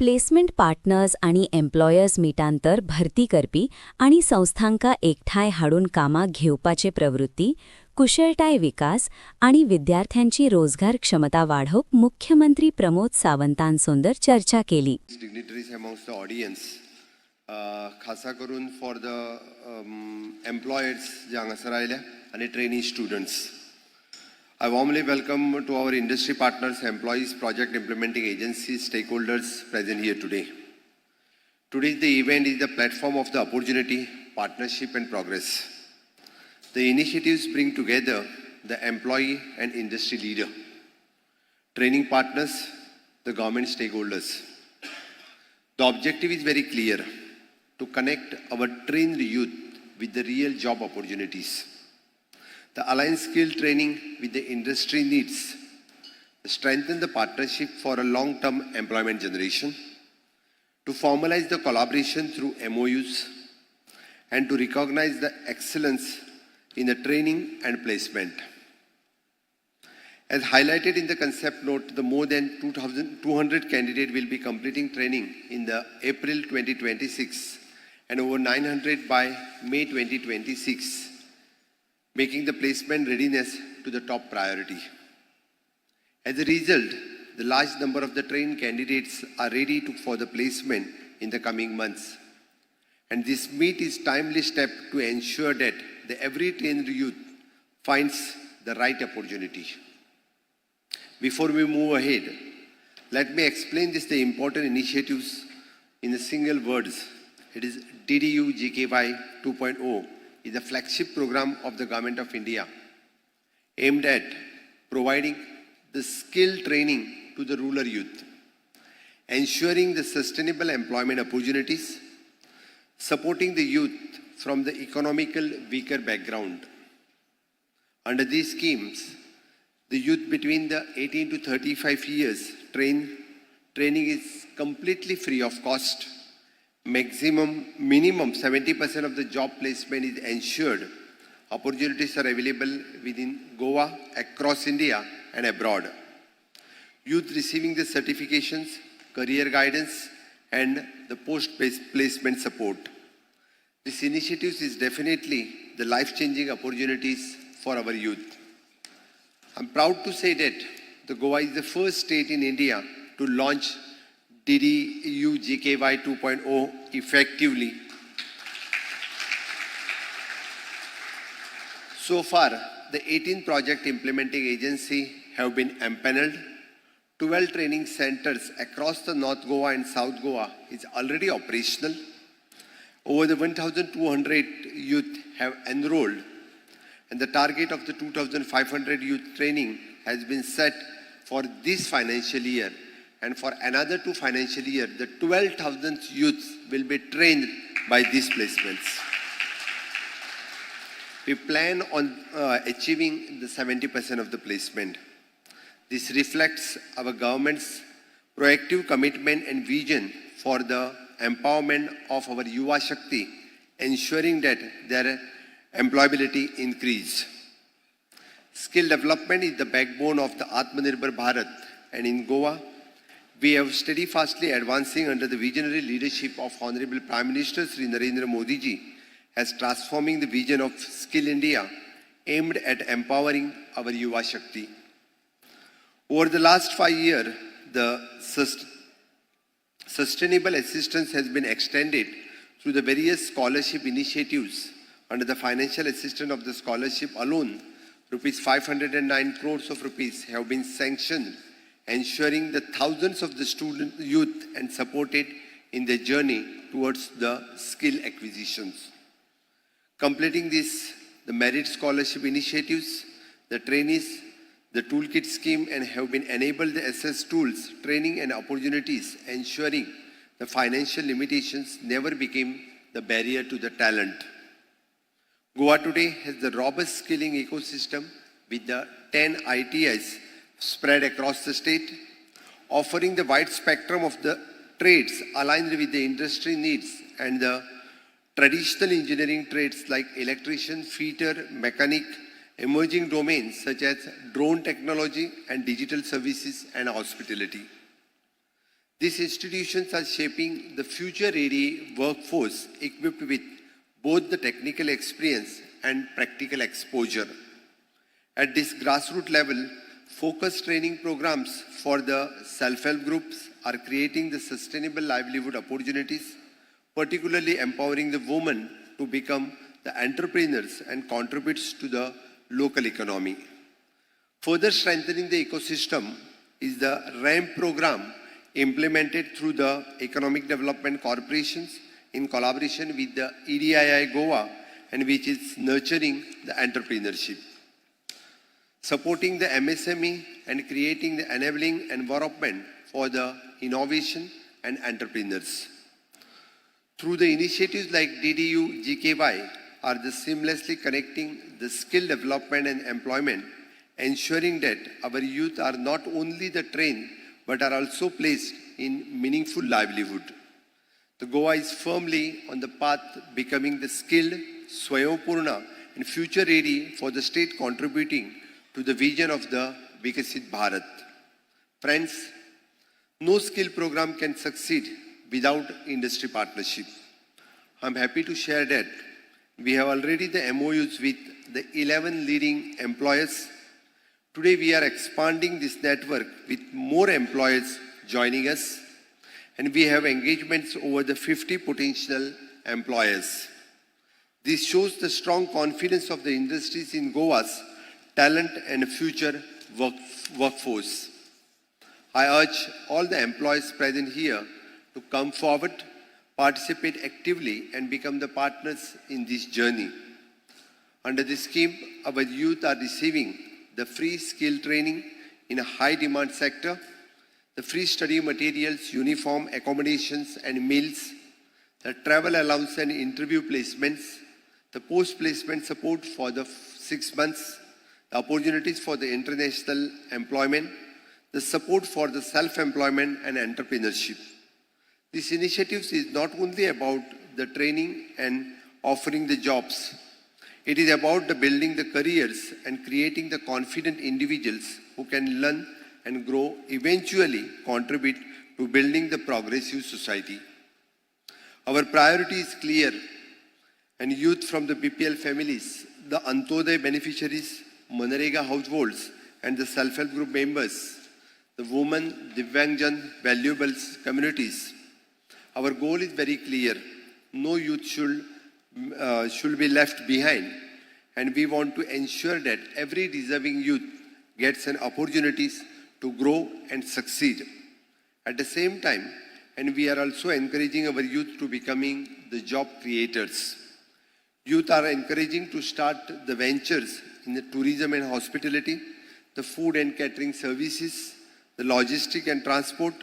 Placement partners आणि employers मिटांतर भरती करपी आणि संस्थांका एकठांय हाडून कामाक घेवपाचे प्रवृत्ती, कुशळटाय विकास आणि विद्यार्थ्यांची रोजगार क्षमता वाढवप मुख्यमंत्री प्रमोद सावंतांसोंदर चर्चा केली. खासा करून फॉर द एम्प्लॉयर्स जे हांगासर आयल्या आणि trainee students. I warmly welcome to our industry partners, employees, project implementing agencies, stakeholders present here today. Today's the event is the platform of the opportunity, partnership and progress. The initiatives bring together the employee and industry leader, training partners, the government stakeholders. The objective is very clear, to connect our trained youth with the real job opportunities. The align skill training with the industry needs, strengthen the partnership for a long-term employment generation, to formalize the collaboration through MOUs, and to recognize the excellence in the training and placement. As highlighted in the concept note, the more than 2,200 candidates will be completing training in the April 2026 and over 900 by May 2026. Making the placement readiness to the top priority. As a result, the large number of the trained candidates are ready for the placement in the coming months. And this meet is timely step to ensure that every trained youth finds the right opportunity. Before we move ahead, let me explain the important initiatives in a single words. It is DDU GKY 2.0. is a flagship program of the Government of India aimed at providing the skill training to the rural youth, ensuring the sustainable employment opportunities, supporting the youth from the economical weaker background. Under these schemes, the youth between the 18 to 35 years training is completely free of cost. Minimum 70% of the job placement is ensured. Opportunities are available within Goa, across India and abroad. Youth receiving the certifications, career guidance and the post-placement support. This initiative is definitely the life-changing opportunities for our youth. I'm proud to say that the Goa is the first state in India to launch DDU GKY 2.0 effectively. So far, the 18 project implementing agencies have been empaneled. 12 training centers across the North Goa and South Goa is already operational. Over the 1,200 youth have enrolled, and the target of the 2,500 youth training has been set for this financial year. And for another 2 financial years, the 12,000 youths will be trained by these placements. We plan on achieving the 70% of the placement. This reflects our government's proactive commitment and vision for the empowerment of our Yuva Shakti, ensuring that their employability increase. Skill development is the backbone of the Atmanirbhar Bharat, and in Goa, we have steadfastly advancing under the visionary leadership of Honorable Prime Minister Sri Narendra Modi ji as transforming the vision of Skill India aimed at empowering our Yuva Shakti. Over the last 5 years, the sustainable assistance has been extended through the various scholarship initiatives. Under the financial assistance of the scholarship alone, rupees 509 crores of rupees have been sanctioned, ensuring that thousands of the student youth and supported in their journey towards the skill acquisitions. Completing this, the merit scholarship initiatives, the trainees, the toolkit scheme and have been enabled the SS tools, training and opportunities, ensuring the financial limitations never became the barrier to the talent. Goa today has the robust skilling ecosystem with the 10 ITIs spread across the state, offering the wide spectrum of the trades aligned with the industry needs and the traditional engineering trades like electrician, fitter, mechanic, emerging domains such as drone technology and digital services and hospitality. These institutions are shaping the future-ready workforce equipped with both the technical experience and practical exposure. At this grassroots level, focused training programs for the self-help groups are creating the sustainable livelihood opportunities, particularly empowering the women to become the entrepreneurs and contributes to the local economy. Further strengthening the ecosystem is the RAMP program implemented through the Economic Development Corporations in collaboration with the EDII Goa, and which is nurturing the entrepreneurship, supporting the MSME and creating the enabling environment for the innovation and entrepreneurs. Through the initiatives like DDU GKY are the seamlessly connecting the skill development and employment, ensuring that our youth are not only the trained but are also placed in meaningful livelihood. The Goa is firmly on the path becoming the skilled, Swayapurna and future ready for the state contributing to the vision of the Vikasit Bharat. Friends, no skill program can succeed without industry partnership. I'm happy to share that we have already the MOUs with the 11 leading employers. Today we are expanding this network with more employers joining us, and we have engagements over the 50 potential employers. This shows the strong confidence of the industries in Goa's talent and future workforce. I urge all the employees present here to come forward, participate actively, and become the partners in this journey. Under this scheme, our youth are receiving the free skill training in a high-demand sector, the free study materials, uniform, accommodations, and meals, the travel allowance and interview placements, the post-placement support for the 6 months, the opportunities for the international employment, the support for the self-employment and entrepreneurship. This initiative is not only about the training and offering the jobs. It is about the building the careers and creating the confident individuals who can learn and grow, eventually contribute to building the progressive society. Our priority is clear, and youth from the BPL families, the Antodaya beneficiaries, Manrega households, and the self-help group members, the women, Divyangjan, valuables communities. Our goal is very clear. No youth should be left behind, and we want to ensure that every deserving youth gets an opportunities to grow and succeed. At the same time, and we are also encouraging our youth to becoming the job creators. Youth are encouraging to start the ventures in the tourism and hospitality, the food and catering services, the logistic and transport,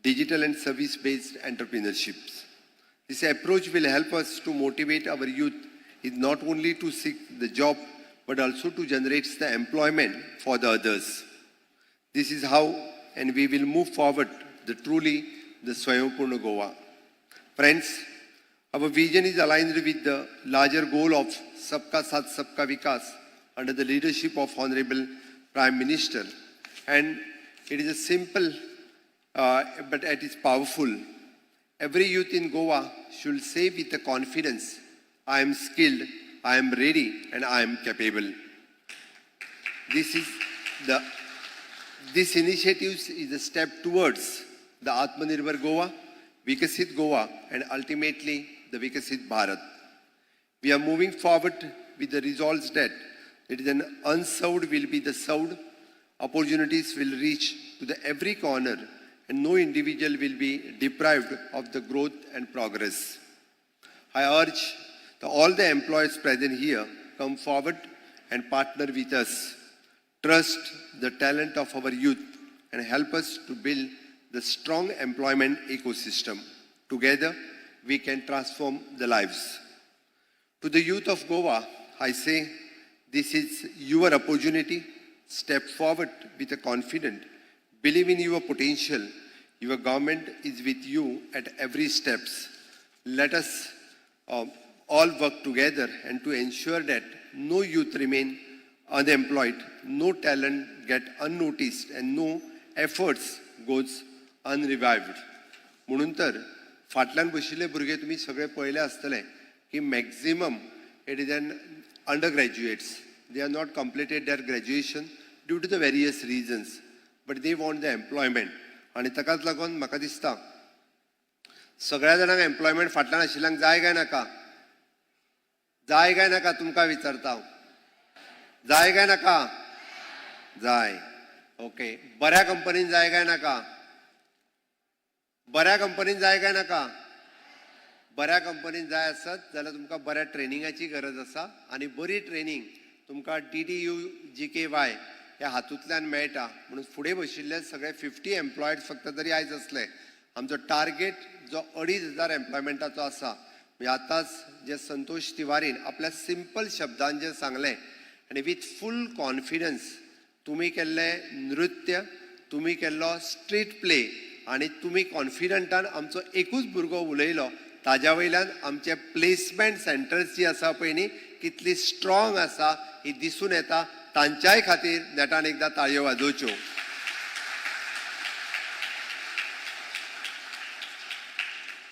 digital and service-based entrepreneurships. This approach will help us to motivate our youth is not only to seek the job, but also to generate the employment for the others. This is how, and we will move forward truly the Swayapurna Goa. Friends, our vision is aligned with the larger goal of Sabka Saath Sabka Vikas under the leadership of Honorable Prime Minister. And it is a simple, but it is powerful. Every youth in Goa should say with the confidence, I am skilled, I am ready, and I am capable. This initiative is a step towards the Atmanirbhar Goa, Vikasit Goa, and ultimately the Vikasit Bharat. We are moving forward with the results that it is an unserved will be the served, opportunities will reach to the every corner, and no individual will be deprived of the growth and progress. I urge all the employees present here come forward and partner with us. Trust the talent of our youth and help us to build the strong employment ecosystem. Together, we can transform the lives. To the youth of Goa, I say, this is your opportunity. Step forward with a confidence. Believe in your potential. Your government is with you at every steps. Let us all work together and to ensure that no youth remain unemployed, no talent get unnoticed, and no efforts goes unrevived. म्हणून तर फाटल्यान बशिल्ले भुरगे तुमी सगळे पळयले आसतले की maximum it is an undergraduates. They are not completed their graduation due to the various reasons, but they want the employment. आनी ताकाच लागून म्हाका दिसता सगळ्या जाणांक एम्प्लॉयमेंट फाटल्यान आशिल्ल्यांक जाय काय नाका? जाय काय नाका तुमकां विचारता हांव. जाय काय नाका? जाय. ओके. बऱ्या कंपनीन जाय काय नाका? बऱ्या कंपनीन जाय काय नाका? बऱ्या कंपनीन जाय आसत जाल्यार तुमकां बऱ्या ट्रेनिंगाची गरज आसा. आनी बरी ट्रेनिंग तुमकां DDU-GKY ह्या हातूंतल्यान मेळटा. म्हणून फुडें बशिल्ले सगळे 50 एम्प्लॉयड फक्त जरी आयज असले, आमचो टार्गेट जो 2,500 एम्प्लॉयमेंटाचो आसा. म्हणजे आतांच जे संतोष तिवारीन आपल्या सिंपल शब्दांत जे सांगलें आनी विथ फूल कॉन्फिडन्स तुमी केल्ले नृत्य, तुमी केल्लो स्ट्रीट प्ले आनी तुमी कॉन्फिडंटान आमचो एकूच भुरगो उलयलो, ताज्या वयल्यान आमचे प्लेसमेंट सेंटर्स जी आसा पळय न्ही कितली स्ट्रॉंग आसा ही दिसून येता. तांच्याय खातीर नेटान एकदां ताळयो वाजोवच्यो.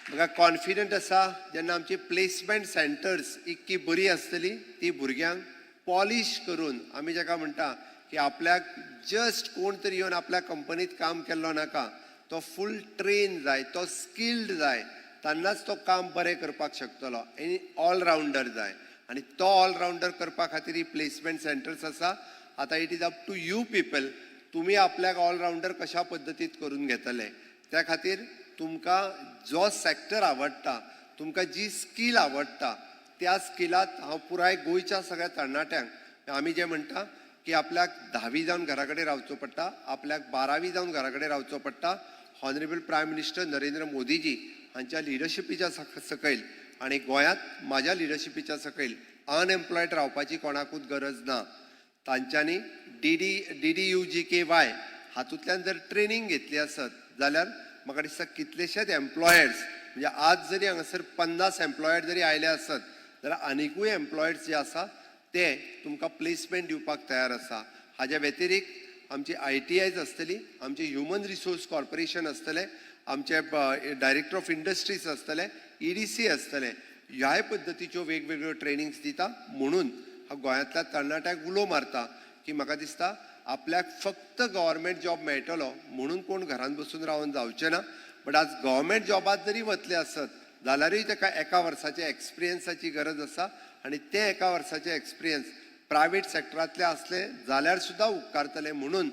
म्हाका कॉन्फिडंट आसा जेन्ना आमची प्लेसमेंट सेंटर्स इतकी बरी आसतली ती भुरग्यांक पॉलिश करून आमी जाका म्हणटा की आपल्याक जस्ट कोण तरी येवन आपल्या कंपनीत काम केल्लो नाका, तो फूल ट्रेन जाय, तो स्किल्ड जाय, तेन्नाच तो काम बरें करपाक शकतलो. आनी ऑलरावंडर जाय. आनी तो ऑलरावंडर करपा खातीर ही प्लेसमेंट सेंटर्स आसा. आतां it is up to you people. तुमी आपल्याक ऑलरावंडर कशा पद्दतीत करून घेतले. त्या खातीर तुमकां जो सॅक्टर आवडटा, तुमकां जी स्कील आवडटा, त्या स्किलात हांव पुराय गोंयच्या सगळ्या तरणाट्यांक आमी जे म्हणटा की आपल्याक 10वी जावन घरा कडेन रावचो पडटा, आपल्याक 12वी जावन घरा कडेन रावचो पडटा. हॉनरेबल प्रायम मिनिस्टर नरेंद्र मोदीजी हांच्या लिडरशिपीच्या सकयल आनी गोंयांत म्हाज्या लिडरशिपीच्या सकयल अनएम्प्लॉयड रावपाची कोणाकूच गरज ना. तांच्यांनी DDU-GKY हातूंतल्यान जर ट्रेनिंग घेतली आसत जाल्यार म्हाका दिसता कितलेशेच एम्प्लॉयर्स, म्हणजे आज जरी हांगासर 50 एम्प्लॉयड जरी आयले आसत जाल्यार आनिकूय एम्प्लॉयर्स जे आसा ते तुमकां प्लेसमेंट दिवपाक तयार आसा. हाज्या व्यतिरिक्त आमची ITIs आसतली, आमचे ह्युमन रिसोर्स कॉर्पोरेशन आसतले, आमचे डायरेक्टर ऑफ इंडस्ट्रीज आसतले, EDC आसतले. ह्याय पद्दतीच्यो वेगवेगळ्यो ट्रेनिंग्स दिता. म्हणून हांव गोंयांतल्या तरणाट्यांक उलो मारता की म्हाका दिसता आपल्याक फक्त गव्हर्मेंट जॉब मेळटलो म्हणून कोण घरान बसून रावन जावचें ना. बट आज गव्हर्मेंट जॉबात जरी वतले आसत जाल्यारूय ताका एका वर्साच्या एक्सपिरियन्साची गरज आसा. आनी ते एका वर्साचे एक्सपिरियन्स प्रायवेट सेक्टरांतले असले जाल्यार सुद्दां उपकारतले. म्हणून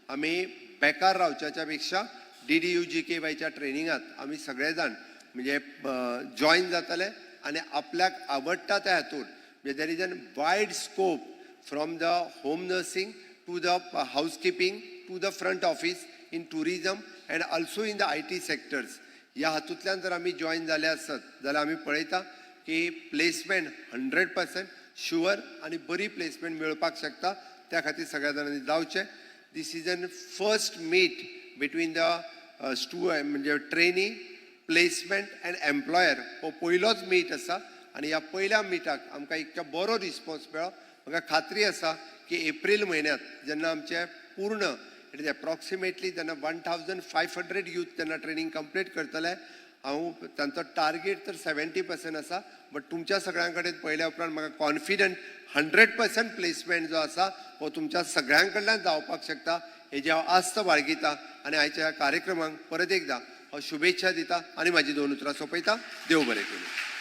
आमी बेकार रावच्याच्या पेक्षा DDU-GKYच्या ट्रेनिंगात आमी सगळे जाण म्हणजे जॉईन जातले आनी आपल्याक आवडटा त्या हातूंत म्हणजे there is an wide scope from the home nursing to the housekeeping, to the front office, in tourism and also in the IT sectors. ह्या हातूंतल्यान जर आमी जॉईन जाले आसत जाल्यार आमी पळयता की प्लेसमेंट 100% शुअर आनी बरी प्लेसमेंट मेळपाक शकता. त्या खातीर सगळ्या जाणांनी जावचें. This is an first meet between the म्हणजे ट्रेनी, प्लेसमेंट एंड एम्प्लॉयर. हो पयलोच मीट आसा आनी ह्या पयल्या मिटाक आमकां इतको बरो रिस्पॉन्स मेळ्ळो. म्हाका खात्री आसा की एप्रील म्हयन्यांत जेन्ना आमचे पूर्ण इट इज एप्रॉक्सिमेटली जेन्ना 1,500 यूथ जेन्ना ट्रेनिंग कंप्लीट करतले, हांव तांचो टार्गेट तर 70% आसा. बट तुमच्या सगळ्यां कडेन पयल्या उपरांत म्हाका कॉन्फिडंट 100% प्लेसमेंट जो आसा हो तुमच्या सगळ्यां कडल्यान जावपाक शकता हेजी हांव आस्त बाळगिता. आनी आयच्या ह्या कार्यक्रमाक परत एकदां हांव शुभेच्छा दिता आनी म्हाजी 2 उतरां सोंपयता. देव बरें करूं.